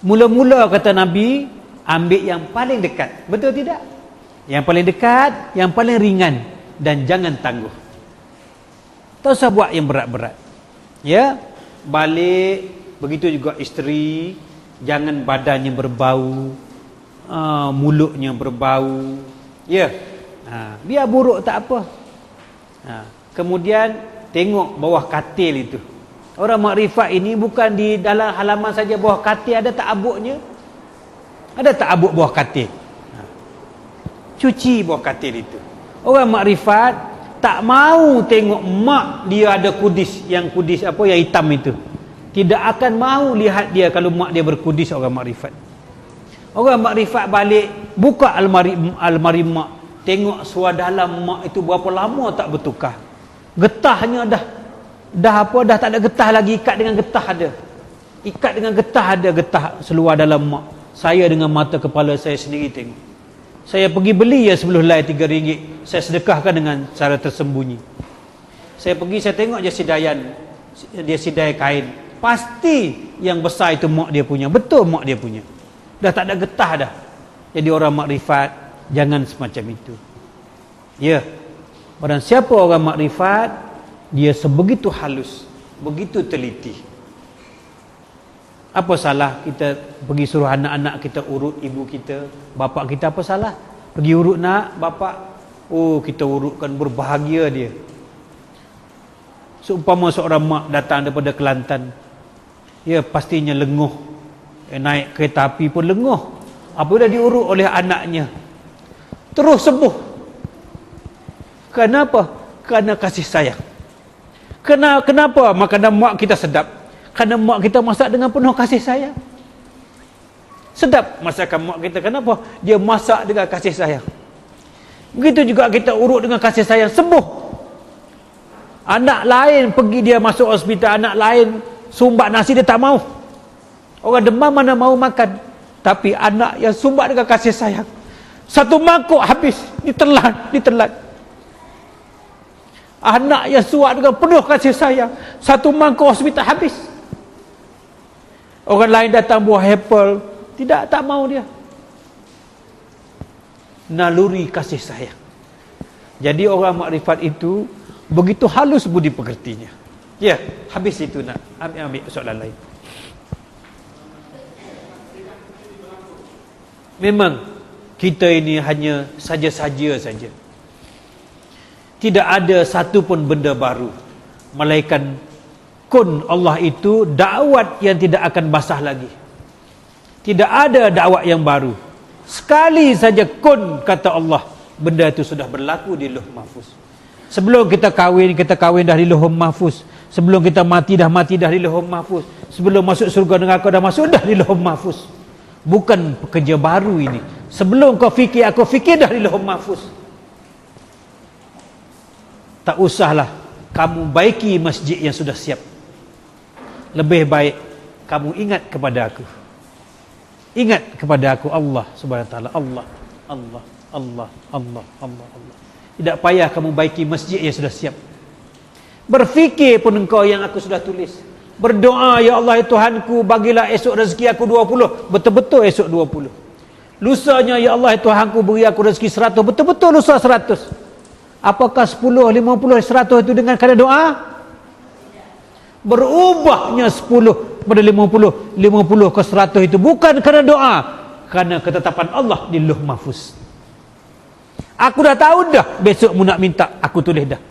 Mula-mula kata Nabi, ambil yang paling dekat. Betul tidak? Yang paling dekat, yang paling ringan, dan jangan tangguh. Tak usah buat yang berat-berat. Ya, balik. Begitu juga isteri, jangan badannya berbau, mulutnya berbau. Ya, biar buruk tak apa. Kemudian tengok bawah katil itu. Orang makrifat ini bukan di dalam halaman saja, bawah katil ada tak abuknya? Ada tak abuk bawah katil? Cuci bawah katil itu. Orang makrifat tak mau tengok mak dia ada kudis, yang hitam itu. Tidak akan mau lihat dia kalau mak dia berkudis. Orang makrifat balik, buka almari mak, tengok suadalam mak itu berapa lama tak bertukar. Getahnya dah tak ada getah lagi, ikat dengan getah ada getah seluar dalam mak. Saya dengan mata kepala saya sendiri tengok. Saya pergi beli ya 10 helai RM3, saya sedekahkan dengan cara tersembunyi. Saya pergi, saya tengok dia sidai kain, pasti yang besar itu mak dia punya. Betul mak dia punya, dah tak ada getah dah. Jadi orang makrifat jangan semacam itu. Ya, barang siapa orang makrifat, dia sebegitu halus, begitu teliti. Apa salah kita pergi suruh anak-anak kita urut ibu kita, bapa kita? Apa salah? Pergi urut nak, bapa. Oh, kita urutkan, berbahagia dia. Seumpama seorang mak datang daripada Kelantan, ya pastinya lenguh. Naik kereta api pun lenguh. Apabila diurut oleh anaknya, terus sembuh. Kenapa? Kerana kasih sayang. Kenapa makanan mak kita sedap? Kerana mak kita masak dengan penuh kasih sayang. Sedap masakan mak kita. Kenapa? Dia masak dengan kasih sayang. Begitu juga kita urut dengan kasih sayang, sembuh. Anak lain pergi, dia masuk hospital, anak lain sumbat nasi, dia tak mau. Orang demam mana mau makan. Tapi anak yang sumbat dengan kasih sayang, satu mangkuk habis, ditelan. Anak yang suap dengan penuh kasih sayang, satu mangkuk hospital habis. Orang lain datang buah apple, tak mau dia. Naluri kasih sayang. Jadi orang makrifat itu begitu halus budi pekertinya. Ya, habis itu nak. Ambil soalan lain. Memang kita ini hanya saja-saja saja. Tidak ada satu pun benda baru, melainkan kun Allah itu dakwat yang tidak akan basah lagi. Tidak ada dakwat yang baru. Sekali saja kun kata Allah, benda itu sudah berlaku di Lauh Mahfuz. Sebelum kita kahwin dah di Lauh Mahfuz. Sebelum kita mati dah di Lauh Mahfuz. Sebelum masuk surga neraka dah masuk dah di Lauh Mahfuz. Bukan pekerja baru ini. Sebelum kau fikir, aku fikir dah di Lauh Mahfuz. Tak usahlah kamu baiki masjid yang sudah siap. Lebih baik kamu ingat kepada aku. Ingat kepada aku, Allah Subhanahu wa taala. Allah. Tidak payah kamu baiki masjid yang sudah siap. Berfikir pun engkau yang aku sudah tulis. Berdoa, ya Allah ya Tuhanku, bagilah esok rezeki aku 20. Betul-betul esok 20. Lusanya, ya Allah ya Tuhanku, beri aku rezeki 100. Betul-betul lusa 100. Apakah 10, 50, 100 itu dengan kadar doa? Berubahnya 10 pada 50, 50 ke 100 itu bukan kerana doa, kerana ketetapan Allah di Lauh Mahfuz. Aku dah tahu dah besok mu nak minta, aku tulis dah.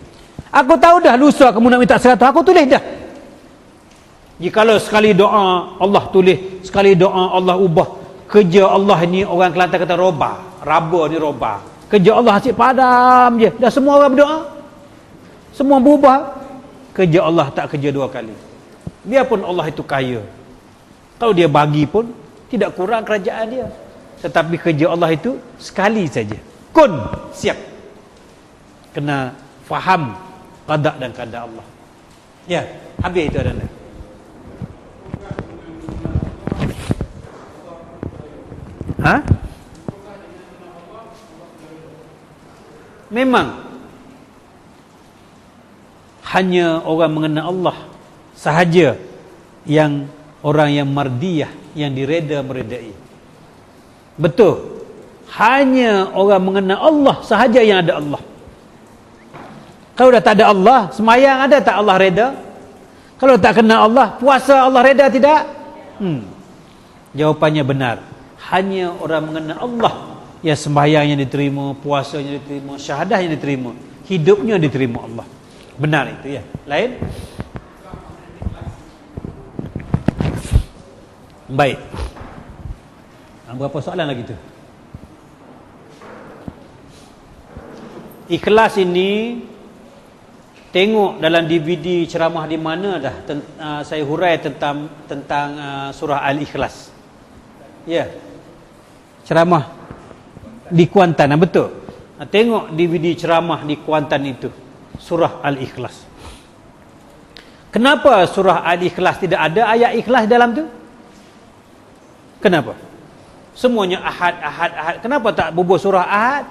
Aku tahu dah lusa kamu nak minta 100, aku tulis dah. Jikalau sekali doa Allah tulis, sekali doa Allah ubah. Kerja Allah ni orang Kelantan kata raba ni roba. Kerja Allah asyik padam je. Dah semua orang berdoa, semua berubah. Kerja Allah tak kerja 2 kali. Biarpun Allah itu kaya, kalau dia bagi pun tidak kurang kerajaan dia. Tetapi kerja Allah itu sekali saja. Kun, siap. Kena faham qada dan qadar Allah. Ya, habis itu adanya. Memang hanya orang mengenal Allah sahaja yang orang yang mardiyah, yang direda-meredai. Betul, hanya orang mengenal Allah sahaja yang ada Allah. Kalau dah tak ada Allah, semayang ada tak Allah reda? Kalau tak kenal Allah, puasa Allah reda tidak? Jawapannya benar. Hanya orang mengenal Allah yang sembahyangnya diterima, puasanya diterima, syahadahnya diterima, hidupnya diterima Allah. Benar itu ya. Lain? Baik. Berapa soalan lagi tu? Ikhlas ini, tengok dalam DVD ceramah di mana dah saya hurai tentang surah Al-Ikhlas. Ya. Ceramah di Kuantan, betul. Tengok DVD ceramah di Kuantan itu, surah Al-Ikhlas. Kenapa surah Al-Ikhlas tidak ada ayat ikhlas dalam tu? Kenapa? Semuanya ahad, ahad, ahad. Kenapa tak bubuh surah ahad?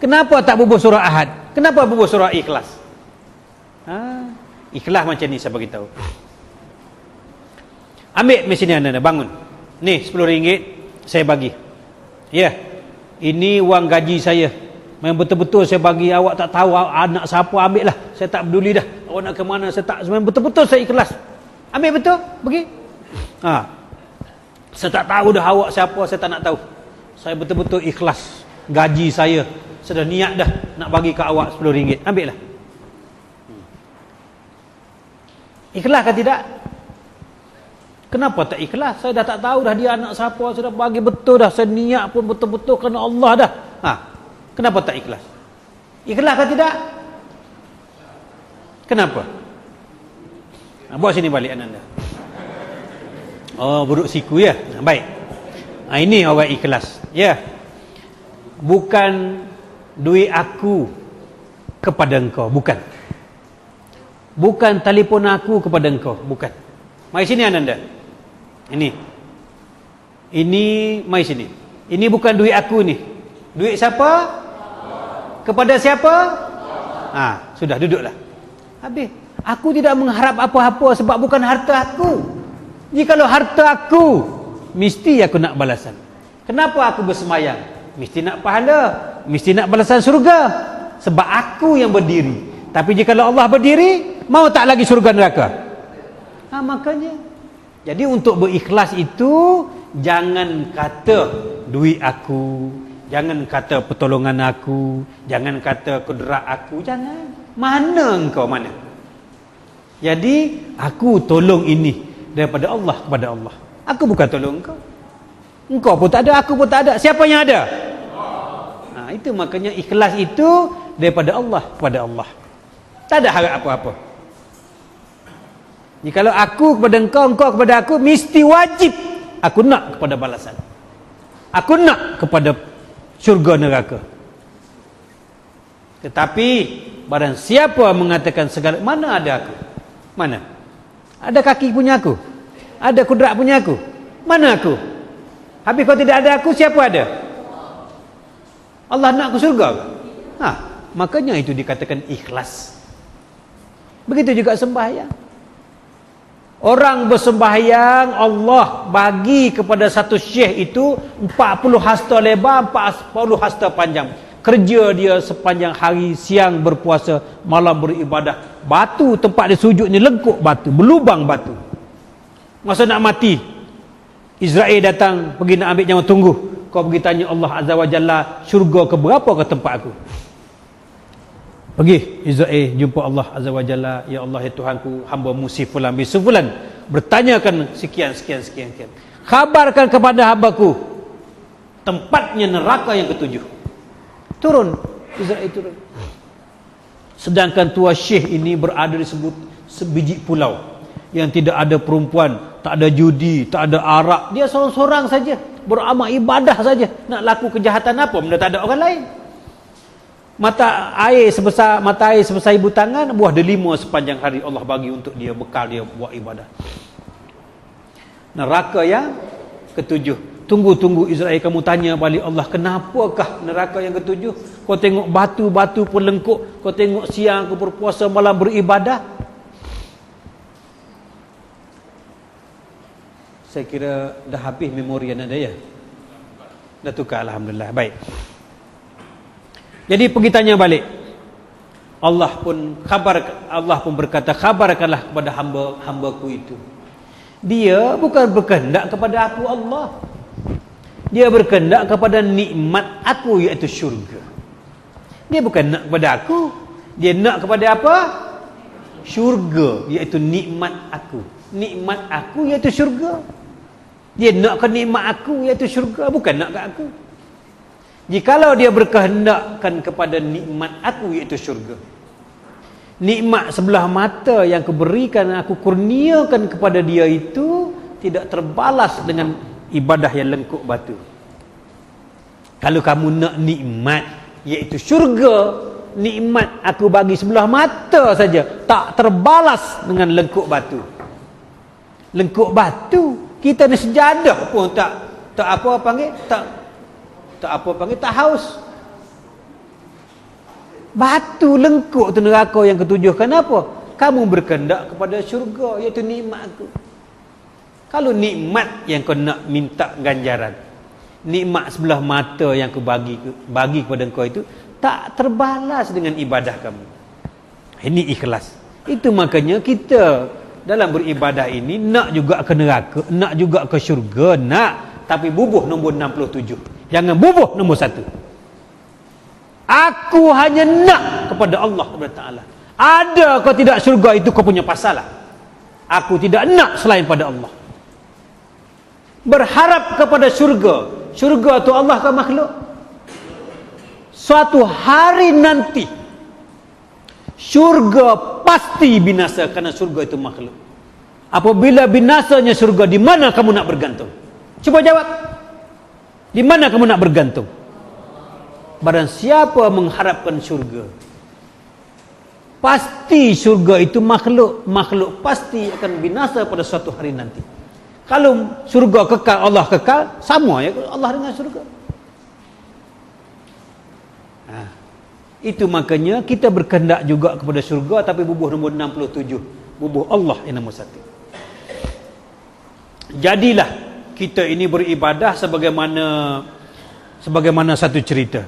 Kenapa tak bubuh surah ahad? Kenapa bubuh surah ikhlas? Ikhlas macam ni saya bagi tahu. Ambil mesin anda, bangun. Ni RM10 saya bagi. Ya. Ini wang gaji saya. Memang betul-betul saya bagi, awak tak tahu anak siapa, ambil lah. Saya tak peduli dah. Awak nak ke mana, saya tak, memang betul-betul saya ikhlas. Ambil betul? Pergi. Saya tak tahu dah awak siapa, saya tak nak tahu. Saya betul-betul ikhlas. Gaji saya sudah niat dah nak bagi ke awak RM10. Ambil lah. Ikhlas ke tidak? Kenapa tak ikhlas? Saya dah tak tahu dah dia anak siapa, sudah bagi betul dah. Saya niat pun betul-betul kerana Allah dah. Kenapa tak ikhlas? Ikhlas ke tidak? Kenapa? Bawa sini balik anda. Oh, buruk siku ya. Baik. Ini orang ikhlas. Ya. Bukan duit aku kepada engkau, bukan. Bukan telefon aku kepada engkau, bukan. Mari sini anda. Ini mari sini. Ini bukan duit aku ni. Duit siapa? Kepada siapa? Sudah, duduklah. Habis. Aku tidak mengharap apa-apa sebab bukan harta aku. Jikalau harta aku, mesti aku nak balasan. Kenapa aku bersemayang? Mesti nak pahala, mesti nak balasan surga. Sebab aku yang berdiri. Tapi jikalau Allah berdiri, mau tak lagi surga neraka? Makanya. Jadi untuk berikhlas itu, jangan kata duit aku, jangan kata pertolongan aku, jangan kata kudrat aku, jangan. Mana engkau, mana? Jadi aku tolong ini daripada Allah kepada Allah. Aku bukan tolong engkau. Engkau pun tak ada, aku pun tak ada. Siapa yang ada? Itu makanya ikhlas itu daripada Allah kepada Allah. Tak ada harap apa-apa. Jikalau aku kepada engkau, engkau kepada aku, mesti wajib aku nak kepada balasan. Aku nak kepada syurga neraka. Tetapi barang siapa mengatakan segala, mana ada aku? Mana? Ada kaki punya aku? Ada kudrat punya aku? Mana aku? Habis kalau tidak ada aku, siapa ada? Allah nak ke syurga ke? Makanya itu dikatakan ikhlas. Begitu juga sembahyang. Orang bersembahyang, Allah bagi kepada satu syekh itu 40 hasta lebar, 40 hasta panjang. Kerja dia sepanjang hari, siang berpuasa, malam beribadah. Batu tempat dia sujud ni lengkuk batu, berlubang batu. Masa nak mati, Israel datang pergi nak ambil nyawa, tunggu. Kau pergi tanya Allah Azza wa Jalla, syurga ke berapa ke tempat aku? Pergi Israel jumpa Allah Azza wa Jalla, ya Allah ya Tuhanku, hamba-Mu si fulan bin fulan bertanyakan sekian. Khabarkan kepada hambaku tempatnya neraka yang ketujuh. Turun Israel turun. Sedangkan tua syekh ini berada di sebiji pulau yang tidak ada perempuan, tak ada judi, tak ada arak. Dia seorang-seorang saja, beramal ibadah saja. Nak laku kejahatan apa? Benda tak ada orang lain. Mata air sebesar ibu tangan, buah delima sepanjang hari Allah bagi untuk dia, bekal dia buat ibadah. Neraka yang ketujuh. Tunggu Israel, kamu tanya balik Allah, kenapakah neraka yang ketujuh? Kau tengok batu-batu pun lengkuk, kau tengok siang aku berpuasa, malam beribadah. Saya kira dah habis memori yang ada ya. Dah tukar, alhamdulillah. Baik. Jadi pergi tanya balik. Allah pun berkata, khabarkanlah kepada hamba-hambaku itu. Dia bukan berkehendak kepada aku Allah. Dia berkehendak kepada nikmat aku, iaitu syurga. Dia bukan nak kepada aku. Dia nak kepada apa? Syurga, iaitu nikmat aku. Nikmat aku iaitu syurga. Dia nak ke nikmat aku iaitu syurga, bukan nak ke aku. Jikalau dia berkehendakkan kepada nikmat aku iaitu syurga, nikmat sebelah mata yang kuberikan, aku kurniakan kepada dia itu tidak terbalas dengan ibadah yang lengkuk batu. Kalau kamu nak nikmat iaitu syurga, nikmat aku bagi sebelah mata saja tak terbalas dengan lengkuk batu. Lengkuk batu, kita ni sejadah pun tak apa panggil, tak haus. Batu lengkuk tu neraka yang ketujuh. Kenapa? Kamu berkehendak kepada syurga, iaitu nikmat aku. Kalau nikmat yang kau nak minta ganjaran, nikmat sebelah mata yang aku bagi kepada kau itu tak terbalas dengan ibadah kamu. Ini ikhlas. Itu makanya kita dalam beribadah ini nak juga ke neraka, nak juga ke syurga, nak, tapi bubuh nombor 67. Jangan bubuh nombor 1. Aku hanya nak kepada Allah Taala. Ada kau tidak syurga itu kau punya pasalah. Aku tidak nak selain pada Allah. Berharap kepada syurga. Syurga itu Allah ke makhluk? Suatu hari nanti syurga pasti binasa, karena syurga itu makhluk. Apabila binasanya syurga, di mana kamu nak bergantung? Cuba jawab. Di mana kamu nak bergantung? Barang siapa mengharapkan syurga, pasti syurga itu makhluk. Makhluk pasti akan binasa pada suatu hari nanti. Kalau syurga kekal, Allah kekal, sama ya Allah dengan syurga. Itu makanya kita berkehendak juga kepada syurga, tapi bubuh nombor 67, bubuh Allah yang nombor 1. Jadilah kita ini beribadah sebagaimana satu cerita.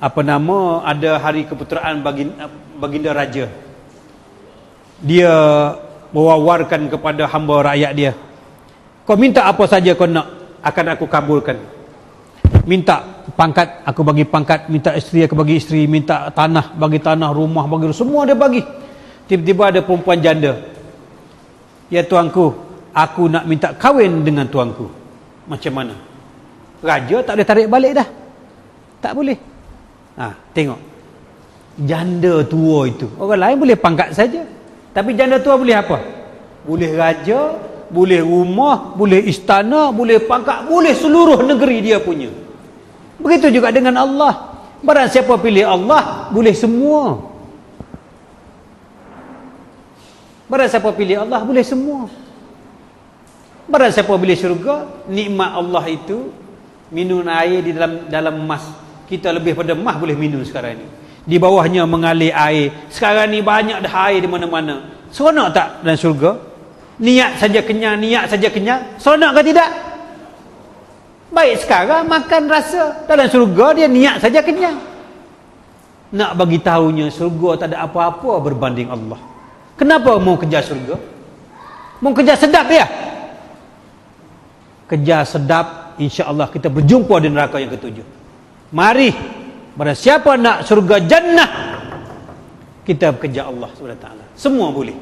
Apa nama, ada hari keputeraan baginda raja. Dia mewawarkan kepada hamba rakyat dia, kau minta apa saja kau nak, akan aku kabulkan. Minta pangkat, aku bagi pangkat. Minta isteri, aku bagi isteri. Minta tanah, bagi tanah. Rumah, bagi semua dia bagi. Tiba-tiba ada perempuan janda, ya tuanku, aku nak minta kahwin dengan tuanku. Macam mana? Raja tak boleh tarik balik dah. Tak boleh. Tengok, janda tua itu, orang lain boleh pangkat saja, tapi janda tua boleh apa? Boleh raja, boleh rumah, boleh istana, boleh pangkat, boleh seluruh negeri dia punya. Begitu juga dengan Allah. Barang siapa pilih Allah, boleh semua. Barang siapa pilih Allah, boleh semua. Barang siapa pilih syurga, nikmat Allah itu, minum air di dalam emas. Kita lebih pada emas boleh minum sekarang ni. Di bawahnya mengalir air. Sekarang ni banyak dah air di mana-mana. Seronok tak dalam syurga? Niat saja kenyang, niat saja kenyang. Seronok ke tidak? Baik sekarang makan rasa. Dalam syurga dia niat saja kenyang. Nak bagi tahunya syurga tak ada apa-apa berbanding Allah. Kenapa mau kejar syurga? Mau kejar sedap ya? Kejar sedap, insya-Allah kita berjumpa di neraka yang ketujuh. Mari, barang siapa nak syurga jannah, kita kejar Allah SWT. Semua boleh.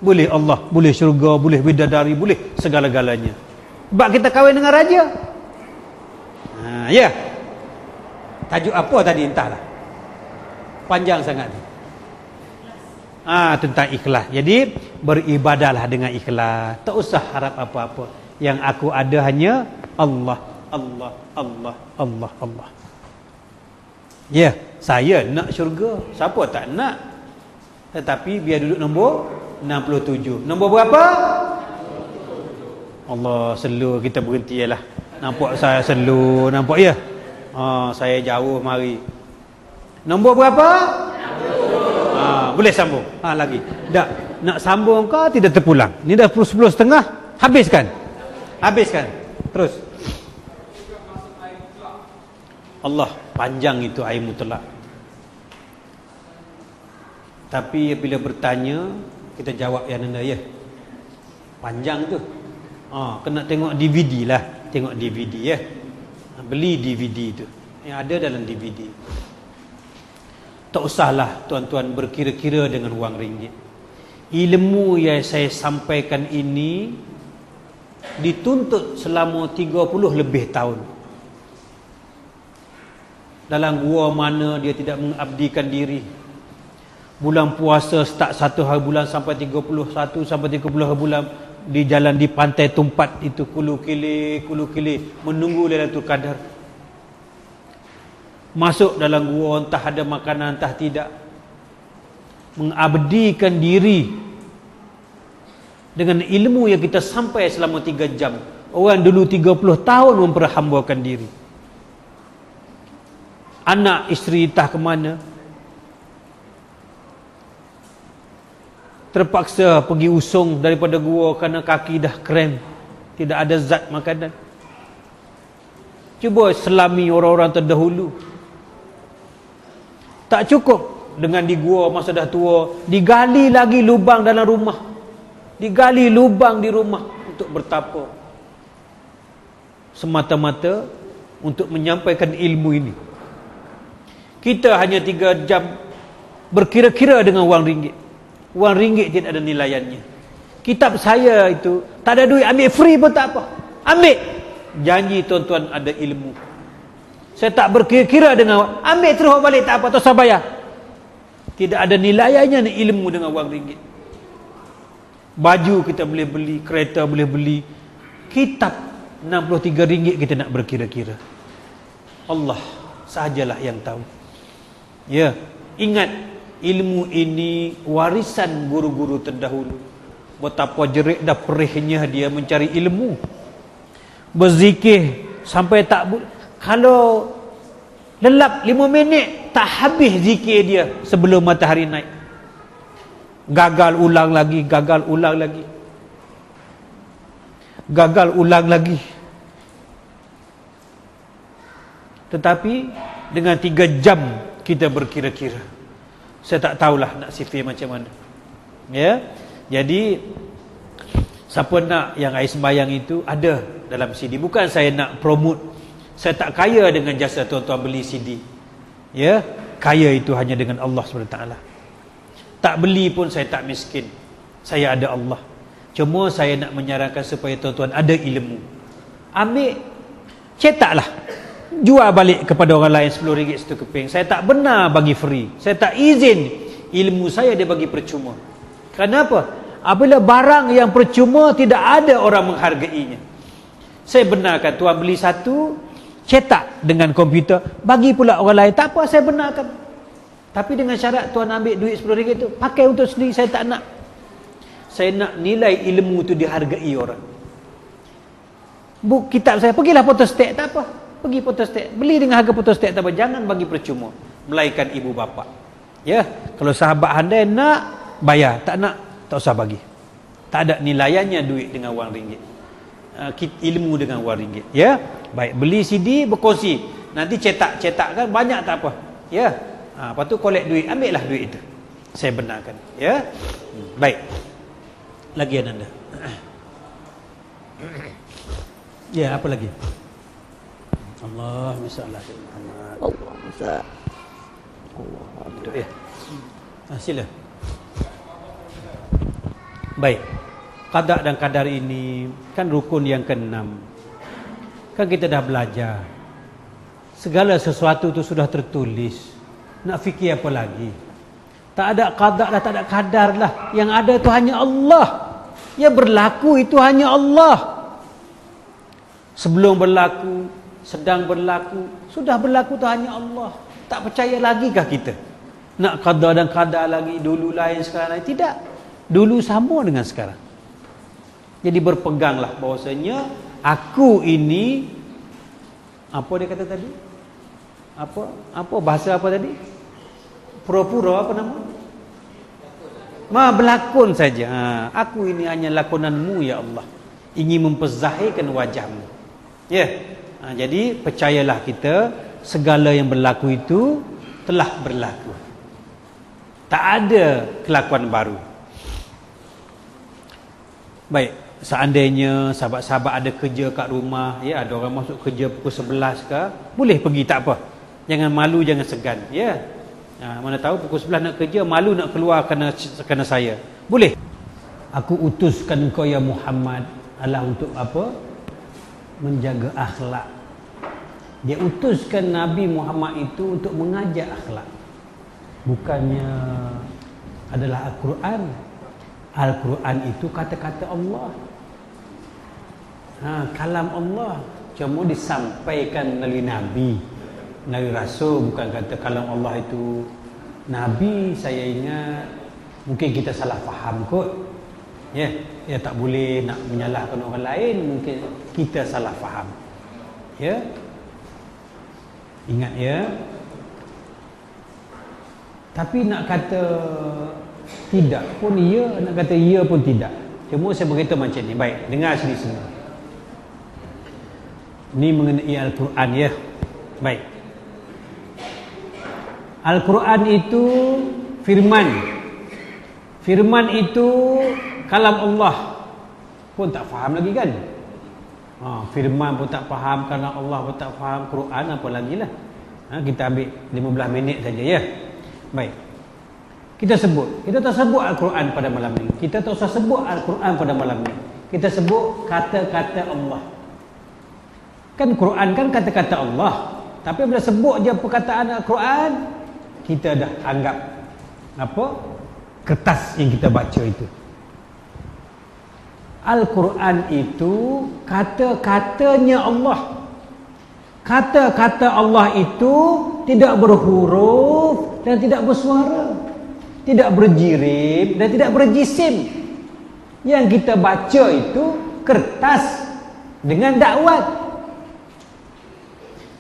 Boleh Allah, boleh syurga, boleh bidadari, boleh segala-galanya. Sebab kita kahwin dengan raja. Ya. Tajuk apa tadi entahlah. Panjang sangat. Tentang ikhlas. Jadi beribadahlah dengan ikhlas. Tak usah harap apa-apa. Yang aku ada hanya Allah, Allah, Allah, Allah, Allah. Ya, saya nak syurga. Siapa tak nak? Tetapi biar duduk nombor 67. Nombor berapa? Allah, slow kita berhenti lah. Nampak saya slow, nampak ya? Saya jauh mari. Nombor berapa? Boleh sambung. Lagi. Tak, nak sambung ke tidak terpulang? Ni dah 10.30, habiskan. Habiskan. Terus. Allah, panjang itu air mutlak. Tapi bila bertanya, kita jawab yang anda ya. Panjang tu. Kena tengok DVD lah. Tengok DVD ya. Beli DVD tu. Yang ada dalam DVD. Tak usahlah tuan-tuan berkira-kira dengan wang ringgit. Ilmu yang saya sampaikan ini dituntut selama 30 lebih tahun. Dalam gua mana dia tidak mengabdikan diri. Bulan puasa start 1 hari bulan sampai 31 sampai 30 hari bulan di jalan di pantai Tumpat itu kulu kili menunggu Lailatul Qadar. Masuk dalam gua entah ada makanan entah tidak. Mengabdikan diri dengan ilmu yang kita sampai selama 3 jam. Orang dulu 30 tahun memperhambakan diri. Anak isteri entah ke mana, terpaksa pergi usung daripada gua kerana kaki dah krem, tidak ada zat makanan. Cuba selami orang-orang terdahulu. Tak cukup dengan di gua masa dah tua, digali lagi lubang dalam rumah, digali lubang di rumah untuk bertapa, semata-mata untuk menyampaikan ilmu ini. Kita hanya 3 jam berkira-kira dengan wang ringgit. Wang ringgit tidak ada nilaiannya. Kitab saya itu tak ada duit, ambil free pun tak apa. Ambil. Janji tuan-tuan ada ilmu. Saya tak berkira-kira dengan ambil terus balik tak apa, tak usah bayar. Tidak ada nilaiannya ilmu dengan wang ringgit. Baju kita boleh beli, kereta boleh beli. Kitab RM63 kita nak berkira-kira. Allah sahajalah yang tahu. Ya, ingat ilmu ini warisan guru-guru terdahulu. Betapa jerit dah perihnya dia mencari ilmu. Berzikir sampai tak kalau lelap 5 minit tak habis zikir dia sebelum matahari naik. Gagal ulang lagi, gagal ulang lagi. Gagal ulang lagi. Tetapi dengan 3 jam kita berkira-kira. Saya tak tahulah nak sifir macam mana. Ya. Jadi siapa nak yang air sembayang itu ada dalam CD. Bukan saya nak promote. Saya tak kaya dengan jasa tuan-tuan beli CD. Ya, kaya itu hanya dengan Allah SWT. Tak beli pun saya tak miskin. Saya ada Allah. Cuma saya nak menyarankan supaya tuan-tuan ada ilmu. Ambil, cetaklah. Jual balik kepada orang lain RM10 satu keping. Saya tak benar bagi free. Saya tak izin ilmu saya dia bagi percuma. Kenapa? Apabila barang yang percuma tidak ada orang menghargainya. Saya benarkan tuan beli satu, cetak dengan komputer, bagi pula orang lain. Tak apa, saya benarkan. Tapi dengan syarat tuan ambil duit RM10 itu pakai untuk sendiri. Saya tak nak. Saya nak nilai ilmu itu dihargai orang. Buk kitab saya, pergilah photostat, tak apa. Pergi photostat, beli dengan harga photostat, tak apa. Jangan bagi percuma, melainkan ibu bapa. Ya, kalau sahabat handai nak bayar, tak nak tak usah bagi. Tak ada nilaiannya duit dengan wang ringgit. Ilmu dengan wang ringgit. Ya, baik, beli CD berkongsi. Nanti cetak kan banyak tak apa. Ya, lepas tu collect duit, ambillah duit itu. Saya benarkan. Ya, baik. Lagi anda. Ya, apa lagi? Allahumma salli ala Muhammad. Allahumma salli. Allah. Ya. Sila. Baik. Qada dan qadar ini kan rukun yang ke-6. Kan kita dah belajar. Segala sesuatu itu sudah tertulis. Nak fikir apa lagi? Tak ada qada lah, tak ada qadar lah. Yang ada itu hanya Allah. Yang berlaku itu hanya Allah. Sebelum berlaku, sedang berlaku, sudah berlaku itu hanya Allah. Tak percaya lagi kah kita? Nak qada dan qadar lagi, dulu lain sekarang lain? Tidak. Dulu sama dengan sekarang. Jadi berpeganglah bahwasanya aku ini, apa dia kata tadi? Apa bahasa apa tadi? Pura-pura apa nama? Berlakon saja. Aku ini hanya lakonanmu ya Allah. ingin memperzahirkan wajahmu. Ya. Jadi percayalah kita, segala yang berlaku itu telah berlaku. Tak ada kelakuan baru. Baik, seandainya sahabat-sahabat ada kerja kat rumah, ya, ada orang masuk kerja pukul 11 ke, boleh pergi, tak apa. Jangan malu, jangan segan, ya. Mana tahu pukul 11 nak kerja, malu nak keluar kerana saya. Boleh. Aku utuskan kau ya Muhammad adalah untuk apa? Menjaga akhlak. Dia utuskan Nabi Muhammad itu untuk mengajar akhlak. Bukannya adalah Al-Quran. Al-Quran itu kata-kata Allah. Kalam Allah. Cuma disampaikan melalui Nabi, melalui Rasul. Bukan kata kalam Allah itu. Nabi, saya ingat mungkin kita salah faham kot. Ya, tak boleh nak menyalahkan orang lain. Mungkin kita salah faham. Ya, ingat ya. Tapi nak kata tidak pun ya, nak kata ya pun tidak. Cuma saya beritahu macam ni. Baik, dengar sini semua. Ini mengenai Al-Quran ya. Baik. Al-Quran itu firman. Firman itu kalam Allah. Pun tak faham lagi kan? Firman pun tak faham, kalam Allah pun tak faham, Quran apa lagi lah. Kita ambil 15 minit saja ya. Baik. Kita tak sebut Al-Quran pada malam ni. Kita tak usah sebut Al-Quran pada malam ni. Kita sebut kata-kata Allah. Kan Quran kan kata-kata Allah. Tapi bila sebut je perkataan Al-Quran, kita dah anggap apa? Kertas yang kita baca itu. Al-Quran itu kata-katanya Allah. Kata-kata Allah itu tidak berhuruf dan tidak bersuara, tidak berjirim dan tidak berjisim. Yang kita baca itu kertas dengan dakwat.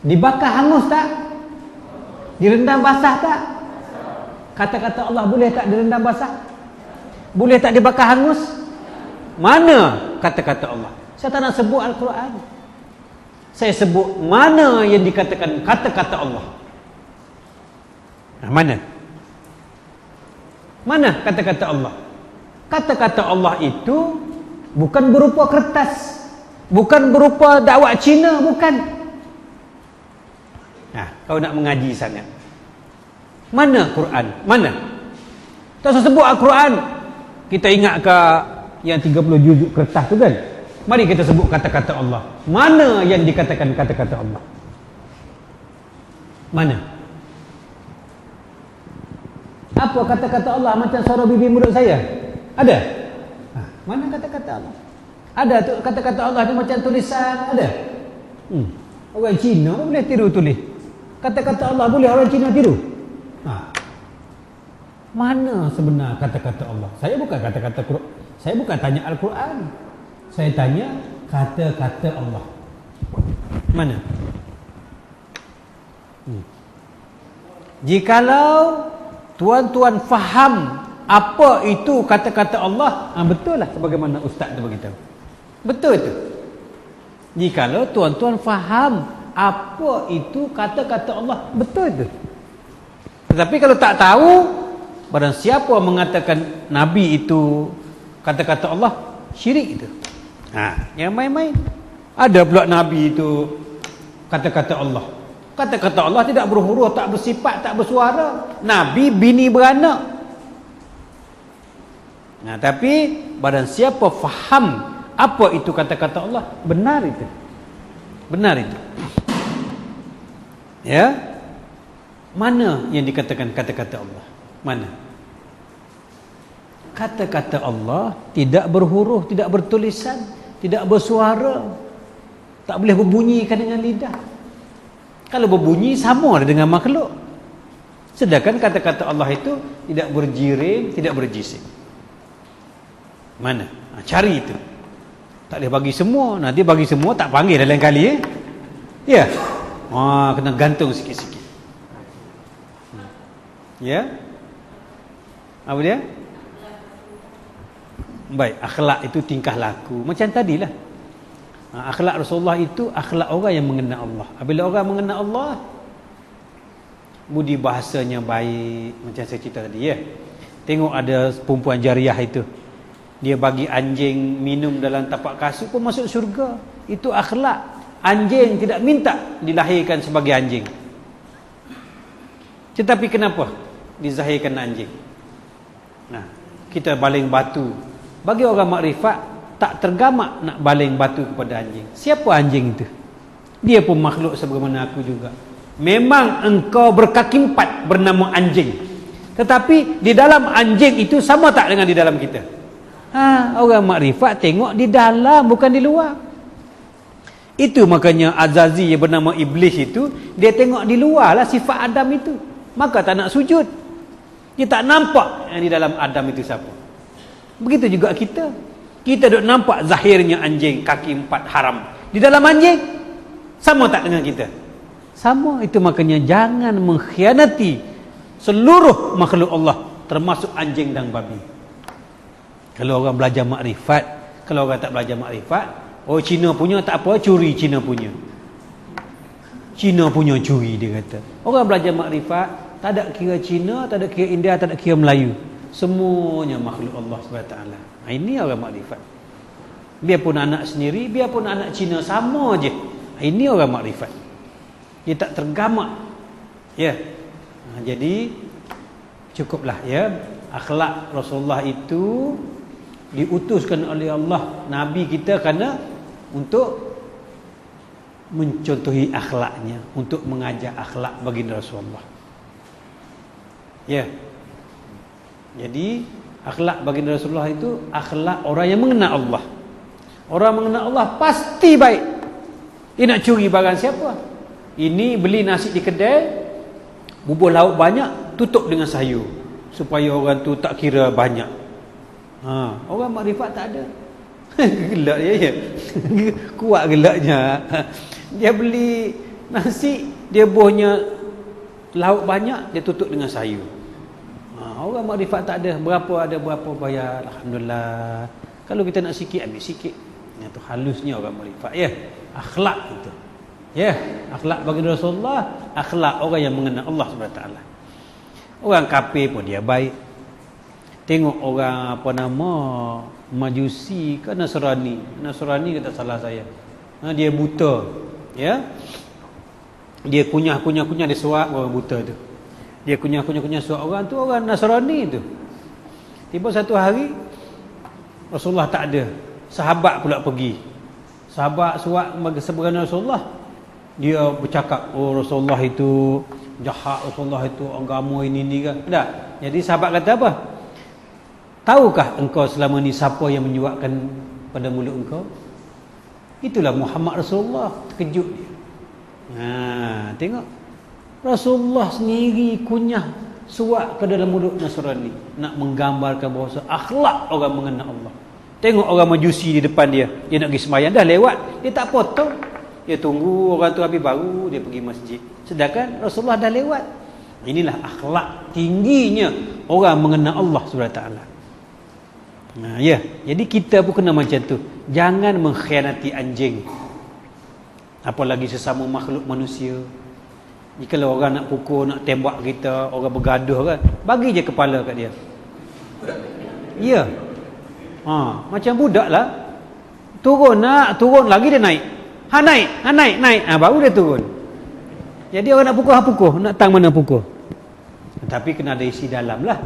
Dibakar hangus tak? Direndam basah tak? Kata-kata Allah boleh tak direndam basah? Boleh tak dibakar hangus? Mana kata-kata Allah? Saya tak nak sebut Al-Quran. Saya sebut mana yang dikatakan kata-kata Allah. Mana? Mana kata-kata Allah? Kata-kata Allah itu bukan berupa kertas, bukan berupa dakwat Cina, bukan. Kau nak mengaji sangat. Mana Quran? Mana? Tak usah sebut Al-Quran. Kita ingat ke yang 30 juzuk kertas tu kan? Mari kita sebut kata-kata Allah. Mana yang dikatakan kata-kata Allah? Mana? Apa kata-kata Allah macam suara bibir mulut saya? Ada? Mana kata-kata Allah? Ada tu kata-kata Allah ni macam tulisan, ada? Orang Cina boleh tiru tulis. Kata-kata Allah boleh orang Cina tiru? Mana sebenar kata-kata Allah? Saya bukan kata-kata Quran. Saya bukan tanya Al-Quran. Saya tanya kata-kata Allah. Mana? Jikalau tuan-tuan faham apa itu kata-kata Allah, betul lah sebagaimana ustaz tu beritahu. Betul itu. Jikalau tuan-tuan faham apa itu kata-kata Allah, betul itu. Tetapi kalau tak tahu, barang siapa mengatakan Nabi itu kata-kata Allah, syirik itu. Yang main-main. Ada pula Nabi itu kata-kata Allah. Kata-kata Allah tidak berhuruf, tak bersifat, tak bersuara. Nabi bini beranak. Tapi barang siapa faham apa itu kata-kata Allah, benar itu. Benar itu. Ya. Mana yang dikatakan kata-kata Allah? Mana? Kata-kata Allah tidak berhuruf, tidak bertulisan, tidak bersuara, tak boleh berbunyikan dengan lidah. Kalau berbunyi sama dengan makhluk. Sedangkan kata-kata Allah itu tidak berjirim, tidak berjisim. Mana? Cari itu. Tak boleh bagi semua. Nanti bagi semua tak panggil dah lain kali ya. Kena gantung sikit-sikit. Ya. Apa dia? Baik, akhlak itu tingkah laku. Macam tadilah. Akhlak Rasulullah itu akhlak orang yang mengenal Allah. Apabila orang mengenal Allah, budi bahasanya baik. Macam saya cerita tadi ya. Tengok ada perempuan jariah itu, dia bagi anjing minum dalam tapak kasut pun masuk syurga. Itu akhlak. Anjing tidak minta dilahirkan sebagai anjing, tetapi kenapa dizahirkan anjing? Nah, kita baling batu. Bagi orang makrifat, tak tergamak nak baling batu kepada anjing. Siapa anjing itu? Dia pun makhluk sebagaimana aku juga. Memang engkau berkaki empat bernama anjing, tetapi di dalam anjing itu sama tak dengan di dalam kita? Orang makrifat tengok di dalam, bukan di luar. Itu makanya Azazi yang bernama Iblis itu, dia tengok di luar lah sifat Adam itu, maka tak nak sujud. Dia tak nampak yang di dalam Adam itu siapa. Begitu juga kita. Kita duk nampak zahirnya anjing, kaki empat haram. Di dalam anjing, sama tak dengan kita? Sama. Itu makanya jangan mengkhianati seluruh makhluk Allah, termasuk anjing dan babi. Kalau orang belajar makrifat, kalau orang tak belajar makrifat, oh Cina punya tak apa, curi Cina punya. Cina punya curi, dia kata. Orang belajar makrifat, tak ada kira Cina, tak ada kira India, tak ada kira Melayu. Semuanya makhluk Allah SWT. Ini orang makrifat. Biarpun anak sendiri, biarpun anak Cina, sama je. Ini orang makrifat. Dia tak tergamak. Ya. Jadi cukuplah ya. Akhlak Rasulullah itu diutuskan oleh Allah Nabi kita kerana untuk mencontohi akhlaknya, untuk mengajar akhlak baginda Rasulullah. Ya. Jadi akhlak baginda Rasulullah itu akhlak orang yang mengenal Allah. Orang mengenal Allah pasti baik. Dia nak curi barang siapa? Ini beli nasi di kedai, bubur lauk banyak, tutup dengan sayur supaya orang tu tak kira banyak. Orang makrifat tak ada. Gelak dia ya. Kuat gelaknya. Dia beli nasi, dia buahnya lauk banyak, dia tutup dengan sayur. Orang makrifat tak ada. Berapa bayar, alhamdulillah. Kalau kita nak sikit, ambil sikit. Itu halusnya orang makrifat ya. Akhlak itu. Ya, akhlak bagi Rasulullah, akhlak orang yang mengenal Allah SWT. Orang kafir pun dia baik. Tengok orang apa nama Majusi ke Nasrani. Nasrani kata salah saya. Dia buta, ya. Dia kunyah dia suap orang buta tu. Dia kunyah suap orang tu, orang Nasrani tu. Tiba satu hari Rasulullah tak ada. Sahabat pula pergi. Sahabat suap sebagai Rasulullah. Dia bercakap, oh Rasulullah itu jahat, Rasulullah itu agama ini kan. Dah. Jadi sahabat kata apa? Tahukah engkau selama ni siapa yang menyuapkan pada mulut engkau? Itulah Muhammad Rasulullah. Terkejut dia. Tengok. Rasulullah sendiri kunyah suap ke dalam mulut Nasrani. Nak menggambarkan bahawa akhlak orang mengenal Allah. Tengok orang Majusi di depan dia. Dia nak pergi sembahyang, dah lewat. Dia tak potong. Dia tunggu orang tu habis baru dia pergi masjid. Sedangkan Rasulullah dah lewat. Inilah akhlak tingginya orang mengenal Allah SWT. Ya, jadi kita pun kena macam tu. Jangan mengkhianati anjing, apalagi sesama makhluk manusia. Jika orang nak pukul, nak tembak kita, orang bergaduh kan, bagi je kepala kat dia. Ya. Macam budak lah. Turun lagi dia naik. Naik. Baru dia turun. Jadi orang nak pukul, nak tang mana pukul. Tapi kena ada isi dalam lah.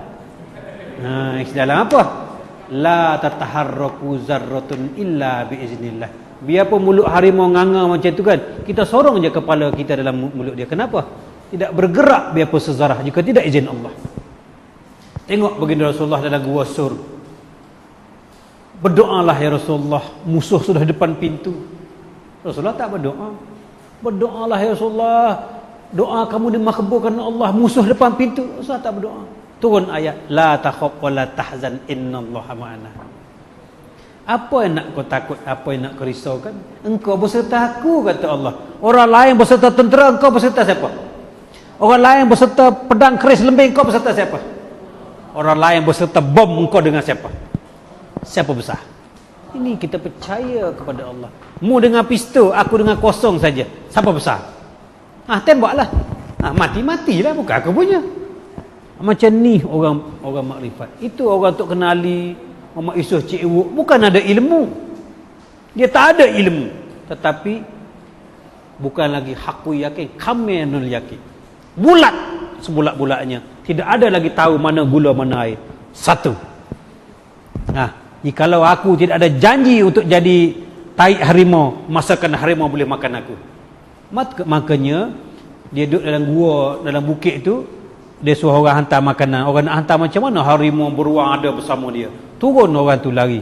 Isi dalam apa? La tataharraku zarratun illa biiznillah. Biarpun mulut harimau nganga macam tu kan, kita sorong je kepala kita dalam mulut dia. Kenapa? Tidak bergerak biarpun sezarah jika tidak izin Allah. Tengok baginda Rasulullah dalam gua Sur. Berdoalah ya Rasulullah, musuh sudah depan pintu. Rasulullah tak berdoa. Berdoalah ya Rasulullah, doa kamu dimakbulkan Allah, musuh depan pintu. Rasulullah tak berdoa. Turun ayat, la takhaf wa la tahzan innallaha ma'ana. Apa yang nak kau takut, apa yang nak kau risaukan? Engkau berserta aku, kata Allah. Orang lain berserta tentera, engkau berserta siapa? Orang lain berserta pedang keris lembing, engkau berserta siapa? Orang lain berserta bom, engkau dengan siapa? Siapa besar? Ini kita percaya kepada Allah. Mu dengan pistol, aku dengan kosong saja. Siapa besar? Tembaklah. Mati-matilah, bukan aku punya. Macam ni orang makrifat. Itu orang untuk kenali Muhammad Yusuf Cik Iwuk. Bukan ada ilmu. Dia tak ada ilmu. Tetapi bukan lagi hakku yakin, kaminul yakin. Bulat sebulat-bulatnya. Tidak ada lagi tahu mana gula mana air. Satu. Jikalau aku tidak ada janji untuk jadi taik harimau, masakan harimau boleh makan aku. Makanya dia duduk dalam gua, dalam bukit tu, dia suruh orang hantar makanan. Orang nak hantar macam mana harimau beruang ada bersama dia? Turun orang tu lari.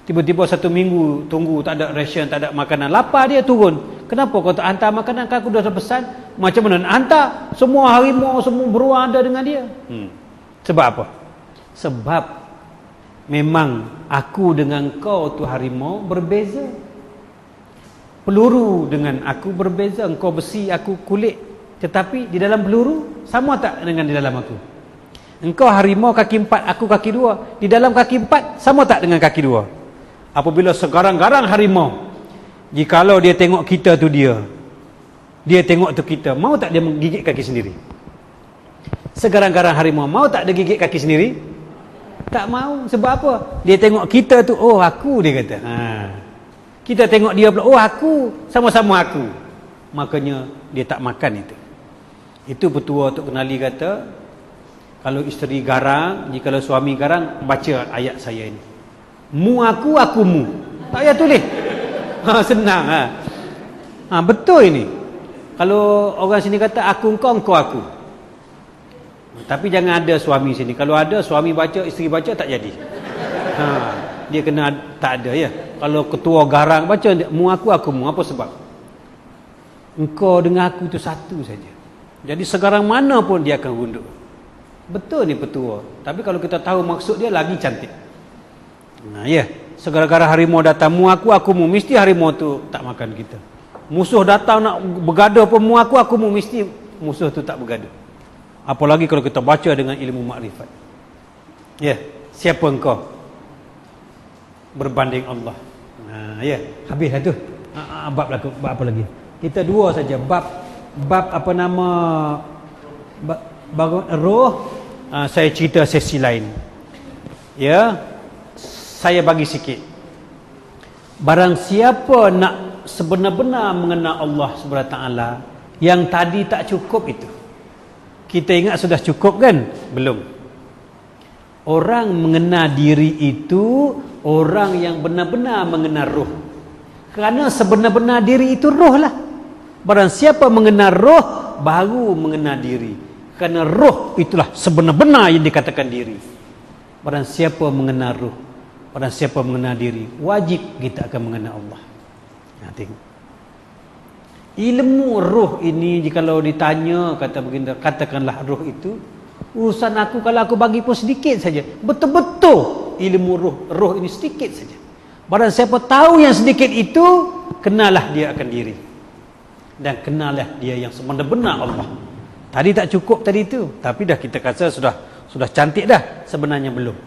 Tiba-tiba 1 minggu tunggu, tak ada ration, tak ada makanan. Lapar dia turun. Kenapa kau tak hantar makanan? Kan aku dah pesan. Macam mana nak hantar? Semua harimau, semua beruang ada dengan dia. Sebab apa? Sebab memang aku dengan kau tu harimau berbeza. Peluru dengan aku berbeza. Engkau besi, aku kulit. Tetapi di dalam peluru sama tak dengan di dalam aku? Engkau harimau kaki 4, aku kaki 2. Di dalam kaki 4 sama tak dengan kaki 2? Apabila segarang-garang harimau, jikalau dia tengok kita tu dia tengok tu kita, mau tak dia menggigit kaki sendiri? Segarang-garang harimau mau tak dia gigit kaki sendiri? Tak mau. Sebab apa? Dia tengok kita tu, oh aku, dia kata. Kita tengok dia pula, oh aku, sama-sama aku. Makanya dia tak makan itu. Itu petua untuk kenali kata, kalau isteri garang, jikalau suami garang, baca ayat saya ini. Mu aku, aku mu. Tak payah tulis. Senang. Betul ini. Kalau orang sini kata aku engkau, engkau aku. Tapi jangan ada suami sini. Kalau ada suami baca, isteri baca, tak jadi. Dia kena tak ada ya. Kalau ketua garang baca mu aku mu. Apa sebab? Engkau dengan aku tu satu saja. Jadi segarang mana pun dia akan runduk. Betul ni petua. Tapi kalau kita tahu maksud dia, lagi cantik. Segara-gara harimau datang, mu aku mu, mesti harimau tu tak makan kita. Musuh datang nak bergaduh pun, mu aku mu, mesti musuh tu tak bergaduh. Apalagi kalau kita baca dengan ilmu makrifat. Siapa engkau berbanding Allah? Habis dah tu. Bab apa lagi? Kita 2 saja. Bab apa nama, roh. Saya cerita sesi lain. Saya bagi sikit. Barang siapa nak sebenar-benar mengenal Allah SWT, yang tadi tak cukup itu. Kita ingat sudah cukup kan? Belum. Orang mengenal diri itu orang yang benar-benar mengenal roh. Kerana sebenar-benar diri itu roh lah. Barang siapa mengenal roh, baru mengenal diri. Kerana roh itulah sebenar-benar yang dikatakan diri. Barang siapa mengenal roh, barang siapa mengenal diri, wajib kita akan mengenal Allah. Tengok. Ilmu roh ini, jikalau ditanya, kata baginda, katakanlah roh itu urusan aku, kalau aku bagi pun sedikit saja. Betul-betul ilmu roh ini sedikit saja. Barang siapa tahu yang sedikit itu, kenalah dia akan diri. Dan kenalah dia yang sebenar-benar Allah. Tadi tak cukup tadi itu, tapi dah kita kata sudah cantik dah. Sebenarnya belum.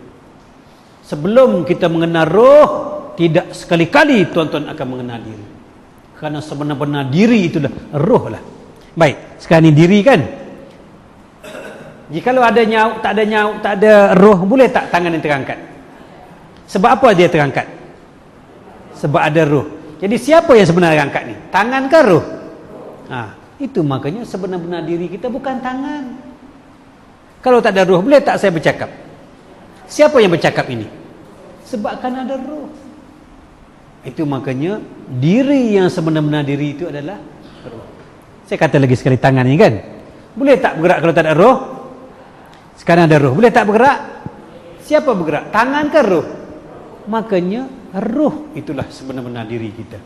Sebelum kita mengenal roh, tidak sekali-kali tuan-tuan akan mengenal diri. Kerana sebenar-benar diri itulah roh lah. Baik, sekarang ni diri kan. Jikalau ada nyauk, tak ada nyauk, tak ada roh, boleh tak tangan yang terangkat? Sebab apa dia terangkat? Sebab ada roh. Jadi siapa yang sebenarnya angkat ni? Tangan ke roh? Itu makanya sebenar-benar diri kita bukan tangan. Kalau tak ada roh, boleh tak saya bercakap? Siapa yang bercakap ini? Sebabkan ada roh. Itu makanya diri yang sebenar-benar diri itu adalah roh. Saya kata lagi sekali, tangan ni kan, boleh tak bergerak kalau tak ada roh? Sekarang ada roh, boleh tak bergerak? Siapa bergerak? Tangan ke roh? Makanya roh itulah sebenar-benar diri kita.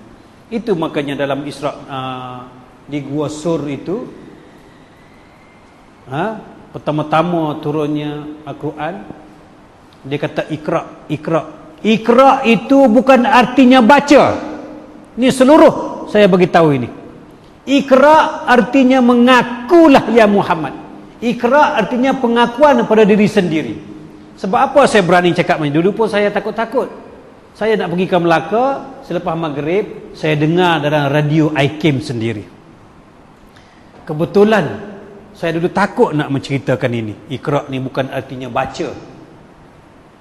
Itu makanya dalam Isra di Gua Sur itu, pertama-tama turunnya Al-Quran, dia kata Iqra, Iqra. Iqra itu bukan artinya baca. Ini seluruh saya bagi tahu ini. Iqra artinya mengakulah ya Muhammad. Iqra artinya pengakuan pada diri sendiri. Sebab apa saya berani cakap ini? Dulu pun saya takut-takut. Saya nak pergi ke Melaka, selepas maghrib saya dengar dalam radio IKIM sendiri. Kebetulan saya dulu takut nak menceritakan ini. Iqra ni bukan artinya baca.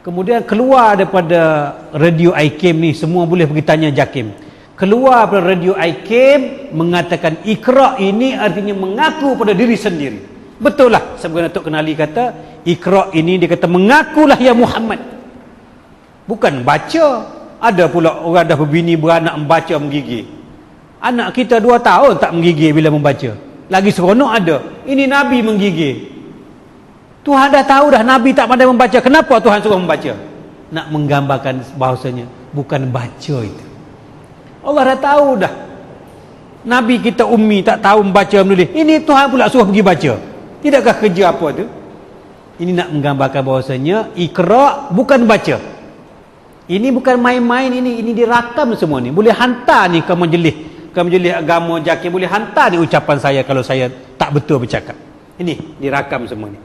Kemudian keluar daripada radio IKIM ni, semua boleh pergi tanya Jakim. Keluar daripada radio IKIM mengatakan Iqra ini artinya mengaku pada diri sendiri. Betul lah, sebagaimana Tok Kenali kata, Iqra ini dia kata mengakulah ya Muhammad. Bukan baca. Ada pula orang dah berbini beranak membaca menggigil. Anak kita 2 tahun tak menggigil bila membaca. Lagi seronok ada. Ini Nabi menggigil. Tuhan dah tahu dah Nabi tak pandai membaca. Kenapa Tuhan suruh membaca? Nak menggambarkan bahasanya bukan baca itu. Allah dah tahu dah. Nabi kita ummi tak tahu membaca menulis. Ini Tuhan pula suruh pergi baca. Tidakkah kerja apa tu? Ini nak menggambarkan bahasanya Iqra bukan baca. Ini bukan main-main, ini dirakam semua ni. Boleh hantar ni ke majlis agama Jakim, boleh hantar ni ucapan saya kalau saya tak betul bercakap. Ini dirakam semua ni.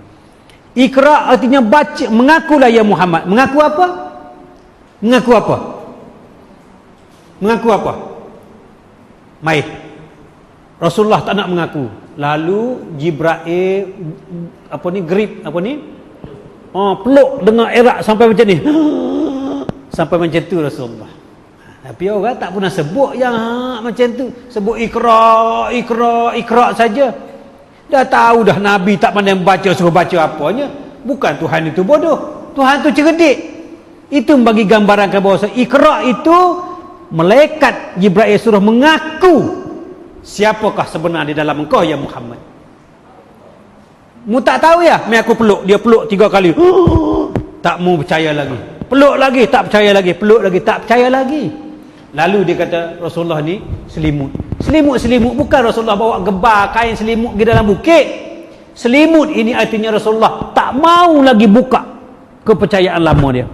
Iqra artinya baca, mengakulah ya Muhammad. Mengaku apa? Mengaku apa? Mengaku apa? Mai. Rasulullah tak nak mengaku. Lalu Jibril grip peluk dengan erat sampai macam ni. Sampai macam tu Rasulullah. Tapi orang tak pernah sebut yang macam tu. Sebut Iqra saja. Dah tahu dah Nabi tak pandai membaca, suruh baca apanya. Bukan Tuhan itu bodoh. Tuhan itu cerdik. Itu bagi gambaran ke bahawa Iqra itu malaikat Jibril suruh mengaku siapakah sebenar di dalam engkau ya Muhammad. Mu tak tahu ya? Mai aku peluk, dia peluk 3 kali. Tak mau percaya lagi. Peluk lagi, tak percaya lagi. Peluk lagi, tak percaya lagi. Lalu dia kata Rasulullah ni selimut. Selimut bukan Rasulullah bawa gebar kain selimut di dalam bukit. Selimut ini artinya Rasulullah tak mau lagi buka kepercayaan lama dia.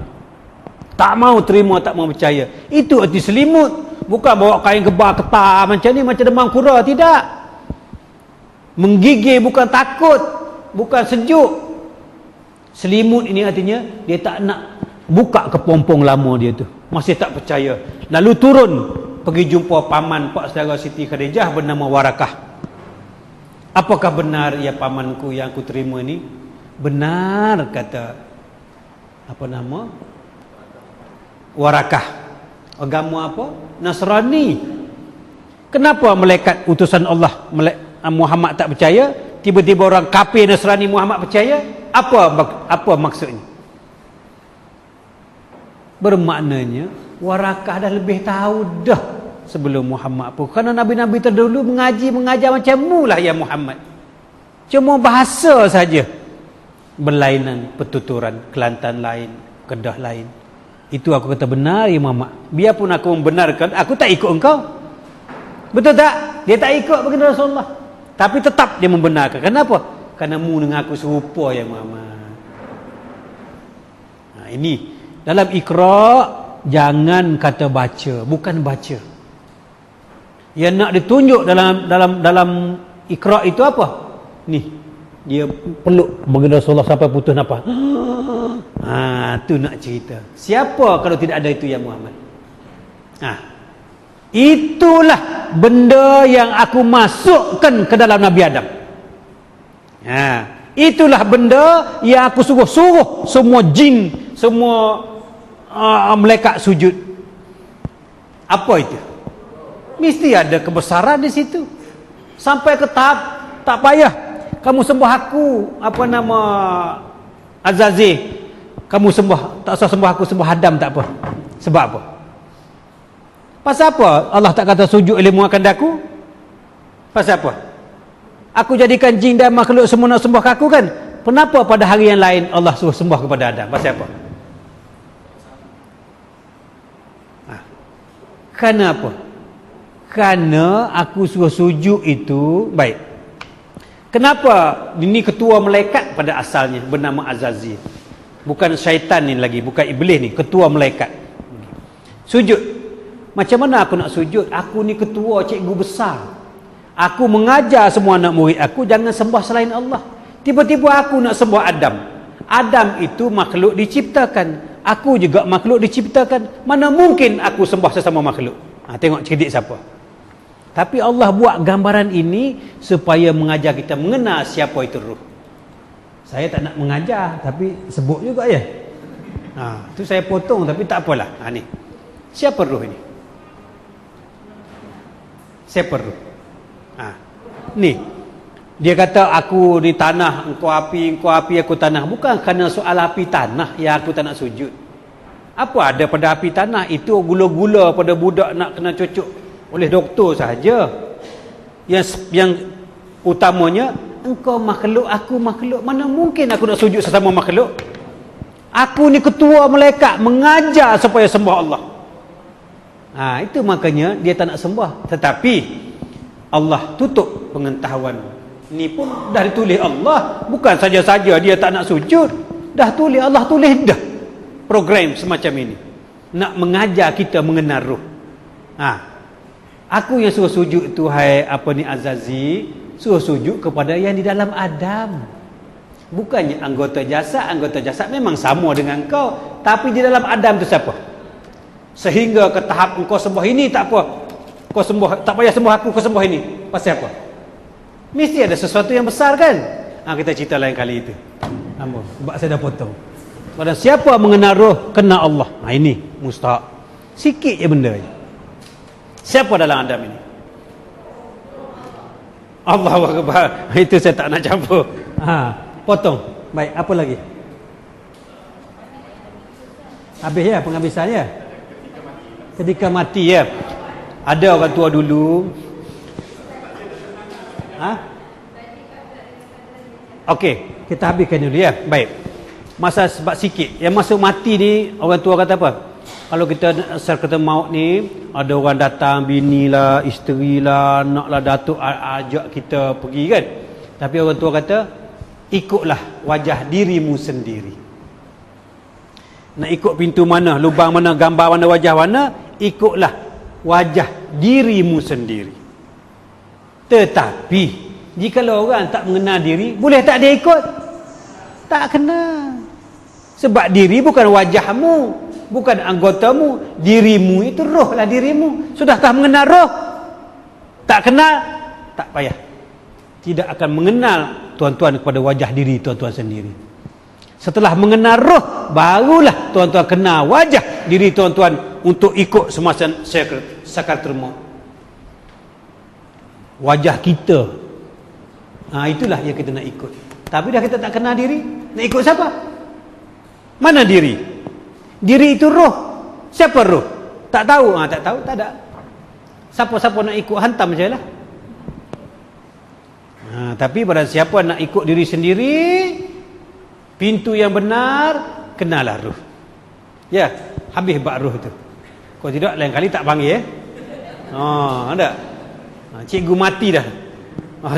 Tak mau terima, tak mau percaya. Itu arti selimut. Bukan bawa kain gebar ketar macam ni, macam demam kura. Tidak. Menggigil bukan takut, bukan sejuk. Selimut ini artinya dia tak nak buka kepompong lama dia tu. Masih tak percaya. Lalu turun pergi jumpa paman Pak Saudara Siti Khadijah bernama Warakah. Apakah benar ya pamanku yang aku terima ni? Benar, kata Warakah. Agama apa? Nasrani. Kenapa malaikat utusan Allah Muhammad tak percaya? Tiba-tiba orang kafir Nasrani Muhammad percaya? Apa maksudnya? Bermaknanya Warakah dah lebih tahu dah sebelum Muhammad pun. Kerana Nabi-Nabi terdahulu mengajar macam mu lah ya Muhammad. Cuma bahasa saja berlainan, pertuturan, Kelantan lain, Kedah lain. Itu aku kata benar ya Muhammad. Biarpun aku membenarkan, aku tak ikut engkau. Betul tak? Dia tak ikut baginda Rasulullah. Tapi tetap dia membenarkan. Kenapa? Kerana mu dengan aku serupa ya Muhammad. Nah, ini dalam Iqra jangan kata baca, bukan baca. Yang nak ditunjuk dalam Iqra itu apa? Ni, dia peluk baginda Rasulullah sampai putus nafas. Tu nak cerita. Siapa kalau tidak ada itu ya Muhammad? Itulah benda yang aku masukkan ke dalam Nabi Adam. Itulah benda yang aku suruh semua jin, semua malaikat sujud. Apa itu? Mesti ada kebesaran di situ. Sampai ke tahap tak payah kamu sembah aku, Azazil. Kamu sembah, tak usah sembah aku, sembah Adam tak apa. Sebab apa? Pasal apa Allah tak kata sujud ilmu akan daku? Pasal apa? Aku jadikan jin dan makhluk semua nak sembah aku kan? Kenapa pada hari yang lain Allah suruh sembah kepada Adam? Pasal apa? Kerana apa? Kerana aku suruh sujud itu baik. Kenapa? Ini ketua malaikat pada asalnya bernama Azazil. Bukan syaitan ni lagi, bukan iblis ni, ketua malaikat. Sujud. Macam mana aku nak sujud? Aku ni ketua cikgu besar. Aku mengajar semua anak murid aku jangan sembah selain Allah. Tiba-tiba aku nak sembah Adam. Adam itu makhluk diciptakan. Aku juga makhluk diciptakan. Mana mungkin aku sembah sesama makhluk? Tengok cerdik siapa. Tapi Allah buat gambaran ini supaya mengajar kita mengenal siapa itu ruh. Saya tak nak mengajar, tapi sebut juga ya. Tu saya potong, tapi tak apalah. Ni. Siapa ruh ini? Siapa ruh? Ni. Dia kata aku di tanah, engkau api, aku tanah. Bukan kerana soal api tanah yang aku tak nak sujud. Apa ada pada api tanah? Itu gula-gula pada budak nak kena cucuk oleh doktor sahaja. Yang utamanya, engkau makhluk, aku makhluk. Mana mungkin aku nak sujud sesama makhluk? Aku ni ketua malaikat mengajar supaya sembah Allah. Itu makanya dia tak nak sembah. Tetapi Allah tutup pengetahuan. Ni pun dah ditulis Allah. Bukan saja-saja dia tak nak sujud. Dah tulis, Allah tulis dah program semacam ini. Nak mengajar kita mengenal ruh. Aku yang suruh sujud tu, hai Azazi, suruh sujud kepada yang di dalam Adam. Bukannya anggota jasad memang sama dengan kau, tapi di dalam Adam tu siapa? Sehingga ke tahap engkau sembah ini tak apa. Kau sembah, tak payah sembah aku, kau sembah ini. Pasal apa? Mesti ada sesuatu yang besar kan? Kita cerita lain kali itu. Sebab saya dah potong. Pada siapa mengenal roh, kena Allah. Ini mustahak. Sikit je benda ni. Siapa dalam Adam ini? Allahu Akbar. Itu saya tak nak campur. Potong. Baik, apa lagi? Habis ya penghabisannya? Ketika mati ya. Ada orang tua dulu. Okey, kita habiskan dulu ya. Baik. Masa sebab sikit. Yang masuk mati ni, orang tua kata apa? Kalau kita asal kata maut ni, ada orang datang, bini lah, isteri lah, anak lah, datuk ajak kita pergi kan. Tapi orang tua kata, ikutlah wajah dirimu sendiri. Nak ikut pintu mana, lubang mana, gambar mana, wajah mana, ikutlah wajah dirimu sendiri. Tetapi jika orang tak mengenal diri, boleh tak dia ikut? Tak kena. Sebab diri bukan wajahmu, bukan anggotamu. Dirimu itu roh lah dirimu. Sudahkah mengenal roh? Tak kenal? Tak payah. Tidak akan mengenal tuan-tuan kepada wajah diri tuan-tuan sendiri. Setelah mengenal roh, barulah tuan-tuan kenal wajah diri tuan-tuan untuk ikut semasa sakaratul maut. Wajah kita, itulah yang kita nak ikut. Tapi dah kita tak kenal diri, nak ikut siapa? Mana diri? Diri itu roh. Siapa roh? Tak tahu. Tak tahu, tak ada. Siapa-siapa nak ikut, hantam je lah. Tapi pada siapa nak ikut diri sendiri, pintu yang benar, kenalah roh. Ya, habis bab roh tu. Kalau tidak, lain kali tak panggil ada. Cikgu mati dah.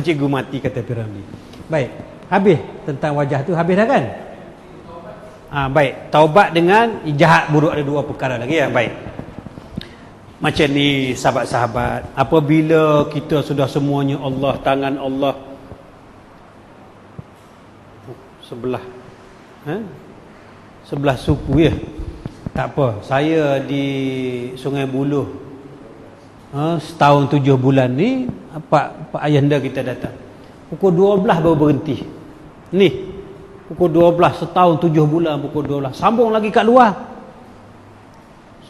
Cikgu mati kata Piramli. Baik, habis tentang wajah tu, habis dah kan? Baik, taubat dengan jahat buruk ada dua perkara lagi ya. Baik. Macam ni sahabat-sahabat, apabila kita sudah semuanya Allah, tangan Allah sebelah suku ya. Tak apa, saya di Sungai Buloh setahun 7 bulan ni, Pak Ayahanda kita datang pukul 12 baru berhenti. Ni pukul 12 setahun 7 bulan, pukul 12 sambung lagi kat luar,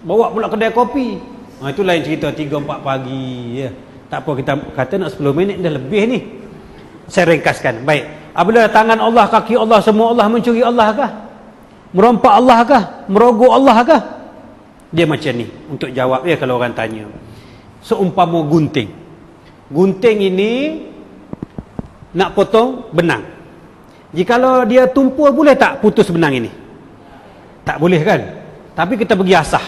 bawa pula kedai kopi. Itu lain cerita 3-4 pagi ya. Tak apa, kita kata nak 10 minit dah lebih ni. Saya ringkaskan. Baik, apabila tangan Allah, kaki Allah, semua Allah, mencuri Allah kah? Merompak Allah kah? Merogok Allah kah? Dia macam ni untuk jawab ya kalau orang tanya. Seumpama gunting. Gunting ini nak potong benang. Jikalau dia tumpul, boleh tak putus benang ini? Tak boleh kan? Tapi kita pergi asah.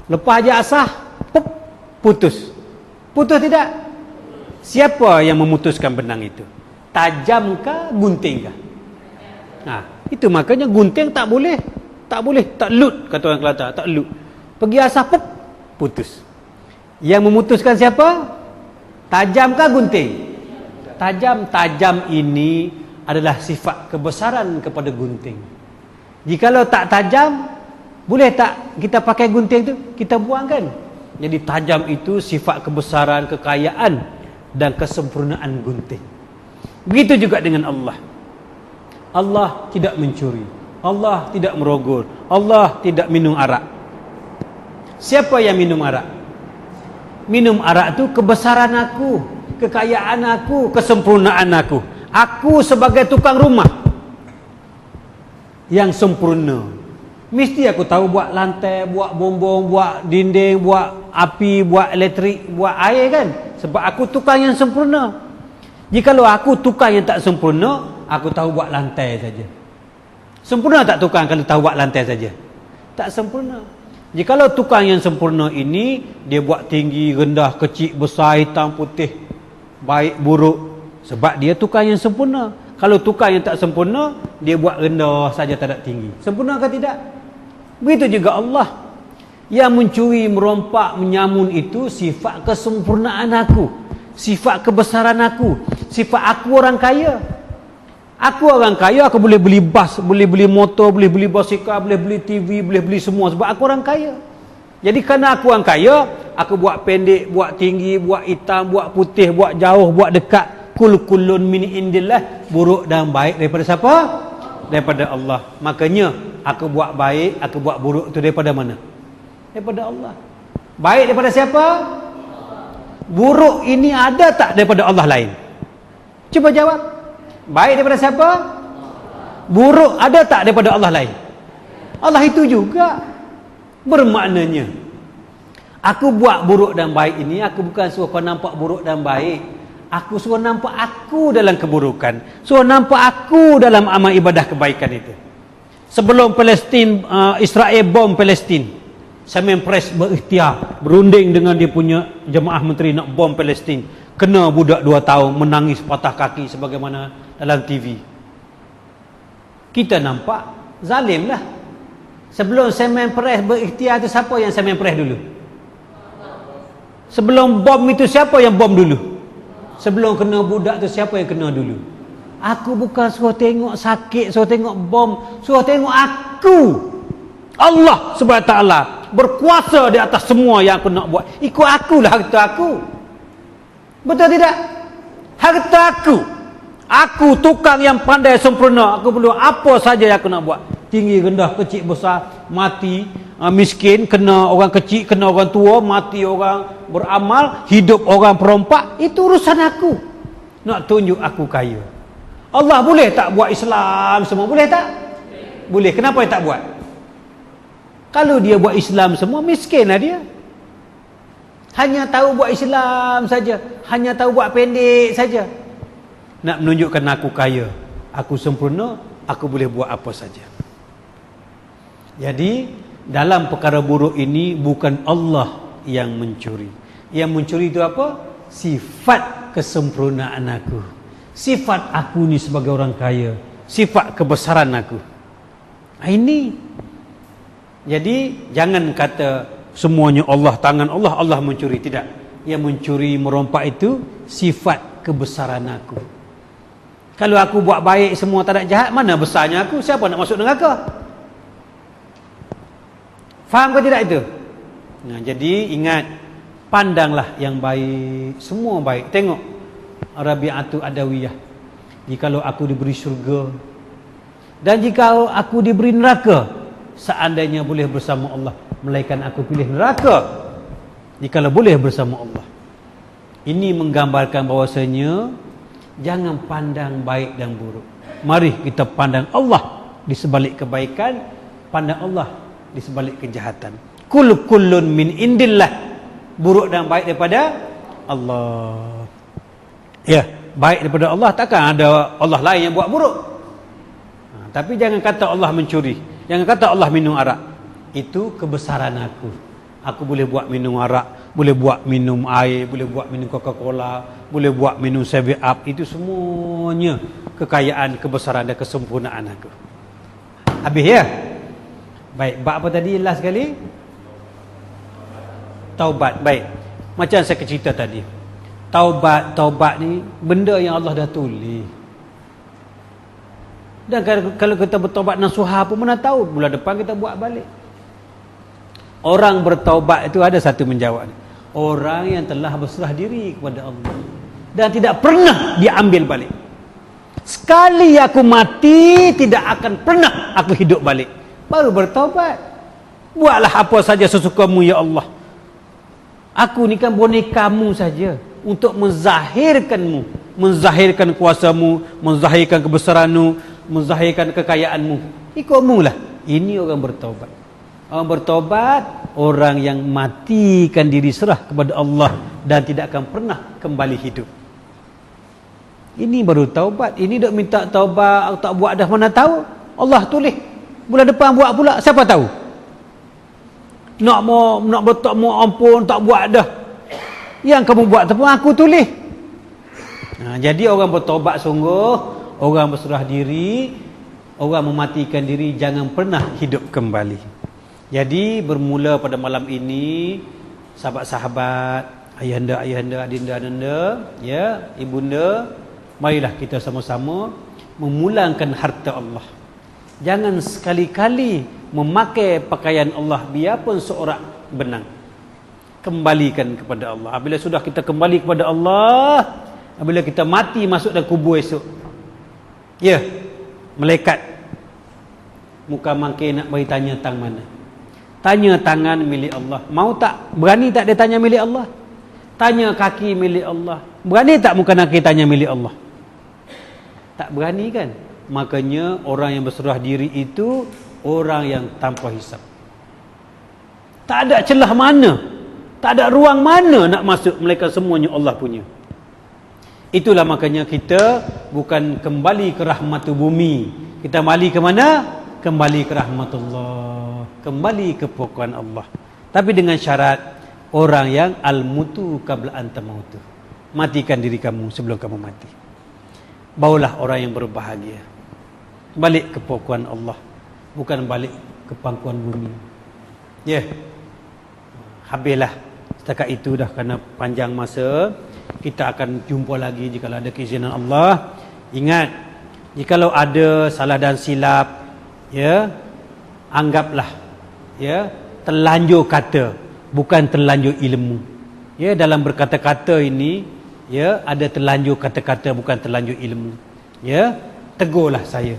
Lepas aja asah, putus. Putus tidak? Siapa yang memutuskan benang itu? Tajamkah, guntingkah? Itu makanya gunting tak boleh. Tak boleh, tak lut kata orang Kelantan, tak lut. Pergi asah, putus. Yang memutuskan siapa? Tajamkah, gunting? Tajam ini adalah sifat kebesaran kepada gunting. Jikalau tak tajam, Boleh tak kita pakai gunting tu, kita buangkan? Jadi tajam itu sifat kebesaran, kekayaan dan kesempurnaan gunting. Begitu juga dengan Allah. Allah tidak mencuri, Allah tidak merogol, Allah tidak minum arak. Siapa yang minum arak? Minum arak tu kebesaran aku, kekayaan aku, kesempurnaan aku. Aku sebagai tukang rumah yang sempurna, mesti aku tahu buat lantai, buat bombong, buat dinding, buat api, buat elektrik, buat air kan? Sebab aku tukang yang sempurna. Jikalau aku tukang yang tak sempurna, aku tahu buat lantai saja. Sempurna tak tukang kalau tahu buat lantai saja? Tak sempurna. Jikalau tukang yang sempurna ini, dia buat tinggi, rendah, kecil, besar, hitam, putih, baik, buruk. Sebab dia tukang yang sempurna. Kalau tukang yang tak sempurna, dia buat rendah saja, tak ada tinggi. Sempurna ke tidak? Begitu juga Allah. Yang mencuri, merompak, menyamun itu sifat kesempurnaan aku, sifat kebesaran aku, sifat aku orang kaya. Aku orang kaya, aku boleh beli bas, boleh beli motor, boleh beli basikal, boleh beli TV, boleh beli semua sebab aku orang kaya. Jadi kerana aku orang kaya, aku buat pendek, buat tinggi, buat hitam, buat putih, buat jauh, buat dekat. Kullun min indillah, buruk dan baik daripada siapa? Daripada Allah. Makanya aku buat baik, aku buat buruk itu daripada mana? Daripada Allah. Baik daripada siapa? Buruk ini ada tak daripada Allah lain? Cuba jawab. Baik daripada siapa? Buruk ada tak daripada Allah lain? Allah itu juga. Bermaknanya aku buat buruk dan baik ini, aku bukan suruh kau nampak buruk dan baik. Aku suruh nampak aku dalam keburukan, suruh nampak aku dalam amal ibadah kebaikan itu. Sebelum Palestin, Israel bom Palestin, Samuel Press berikhtiar, berunding dengan dia punya jemaah menteri nak bom Palestin. Kena budak 2 tahun, menangis patah kaki sebagaimana dalam TV. Kita nampak zalim lah. Sebelum Samuel Press berikhtiar itu, siapa yang Samuel Press dulu? Sebelum bom itu, siapa yang bom dulu? Sebelum kena budak tu, siapa yang kena dulu? Aku bukan suruh tengok sakit, suruh tengok bom, suruh tengok aku. Allah SWT berkuasa di atas semua yang aku nak buat. Ikut akulah harta aku. Betul tidak? Harta aku. Aku tukang yang pandai sempurna. Aku perlu apa saja yang aku nak buat. Tinggi, rendah, kecil, besar, mati, miskin, kena orang kecil, kena orang tua, mati orang beramal, hidup orang perompak. Itu urusan aku. Nak tunjuk aku kaya. Allah boleh tak buat Islam semua? Boleh tak? Boleh. Kenapa dia tak buat? Kalau dia buat Islam semua, miskinlah dia. Hanya tahu buat Islam saja, hanya tahu buat pendek saja. Nak menunjukkan aku kaya, aku sempurna, aku boleh buat apa saja. Jadi dalam perkara buruk ini bukan Allah yang mencuri. Yang mencuri itu apa? Sifat kesempurnaan aku, sifat aku ni sebagai orang kaya, sifat kebesaran aku. Ini. Jadi jangan kata semuanya Allah, tangan Allah, Allah mencuri. Tidak. Yang mencuri, merompak itu sifat kebesaran aku. Kalau aku buat baik semua tak ada jahat, mana besarnya aku? Siapa nak masuk neraka? Faham ke tidak itu? Nah, jadi ingat, pandanglah yang baik, semua baik. Tengok Rabi'atu Adawiyah. Jikalau aku diberi syurga dan jika aku diberi neraka, seandainya boleh bersama Allah, melainkan aku pilih neraka jikalau boleh bersama Allah. Ini menggambarkan bahawasanya jangan pandang baik dan buruk. Mari kita pandang Allah di sebalik kebaikan, pandang Allah di sebalik kejahatan. Kullun min indillah, buruk dan baik daripada Allah. Ya, baik daripada Allah, takkan ada Allah lain yang buat buruk. Tapi jangan kata Allah mencuri, jangan kata Allah minum arak. Itu kebesaran aku. Aku boleh buat minum arak, boleh buat minum air, boleh buat minum Coca-Cola, boleh buat minum 7-Up. Itu semuanya kekayaan, kebesaran dan kesempurnaan aku. Habis ya? Baik, bab apa tadi last sekali? Taubat. Baik. Macam saya cerita tadi. Taubat ni benda yang Allah dah tulis. Dan kalau kita bertaubat nasuha pun mana tahu bulan depan kita buat balik. Orang bertaubat itu ada satu menjawab. Orang yang telah berserah diri kepada Allah dan tidak pernah diambil balik. Sekali aku mati, tidak akan pernah aku hidup balik. Baru bertaubat. Buatlah apa saja sesukamu ya Allah. Aku ni kan bonekamu saja untuk menzahirkanmu, menzahirkan kuasamu, menzahirkan kebesaranmu, menzahirkan kekayaanmu. Ikutmu lah. Ini orang bertaubat. Orang bertaubat, orang yang matikan diri serah kepada Allah dan tidak akan pernah kembali hidup. Ini baru taubat. Ini dok minta taubat, tak buat dah, mana tahu. Allah tulis. Bulan depan buat pula, siapa tahu? Nak betok mau ampun, tak buat dah. Yang kamu buat tu pun aku tulis. Jadi orang bertaubat sungguh, orang berserah diri, orang mematikan diri, jangan pernah hidup kembali. Jadi bermula pada malam ini, sahabat-sahabat, ayahanda, adinda, ya, ibunda, marilah kita sama-sama memulangkan harta Allah. Jangan sekali-kali memakai pakaian Allah biarpun seorang benang. Kembalikan kepada Allah. Apabila sudah kita kembali kepada Allah, apabila kita mati masuk dalam kubur esok, ya, malaikat muka mangkir nak bagi tanya tang mana. Tanya tangan milik Allah. Mau tak? Berani tak dia tanya milik Allah? Tanya kaki milik Allah. Berani tak muka nak tanya milik Allah? Tak berani kan? Makanya orang yang berserah diri itu orang yang tanpa hisap. Tak ada celah mana, tak ada ruang mana nak masuk, mereka semuanya Allah punya. Itulah makanya kita bukan kembali ke rahmat bumi. Kita kembali ke mana? Kembali ke rahmatullah, kembali ke pokok Allah. Tapi dengan syarat orang yang al-mutu qabla anta mautu. Matikan diri kamu sebelum kamu mati. Barulah orang yang berbahagia. Balik ke pokok Allah, bukan balik ke pangkuan bumi. Ya. Habislah. Setakat itu dah kerana panjang masa. Kita akan jumpa lagi jika ada keizinan Allah. Ingat, jikalau ada salah dan silap, ya, anggaplah, ya, terlanjur kata, bukan terlanjur ilmu. Ya, dalam berkata-kata ini, ya, ada terlanjur kata-kata, bukan terlanjur ilmu. Ya, tegurlah saya.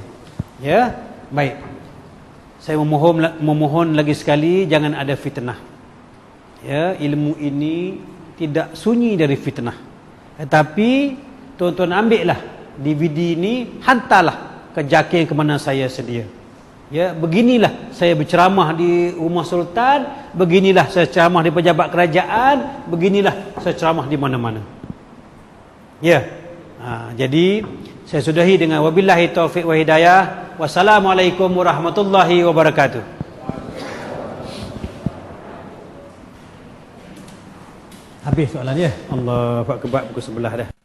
Ya, baik. Saya memohon lagi sekali, jangan ada fitnah. Ya, ilmu ini tidak sunyi dari fitnah. Tetapi tuan-tuan ambillah DVD ini, hantarlah ke JAKIM ke mana saya sedia. Ya, beginilah saya berceramah di rumah sultan, beginilah saya ceramah di pejabat kerajaan, beginilah saya ceramah di mana-mana. Ya. Jadi saya sudahi dengan wabillahi taufiq wa hidayah. Wassalamualaikum warahmatullahi wabarakatuh. Habis soalan ya. Allahu akbar, pukul 11 dah.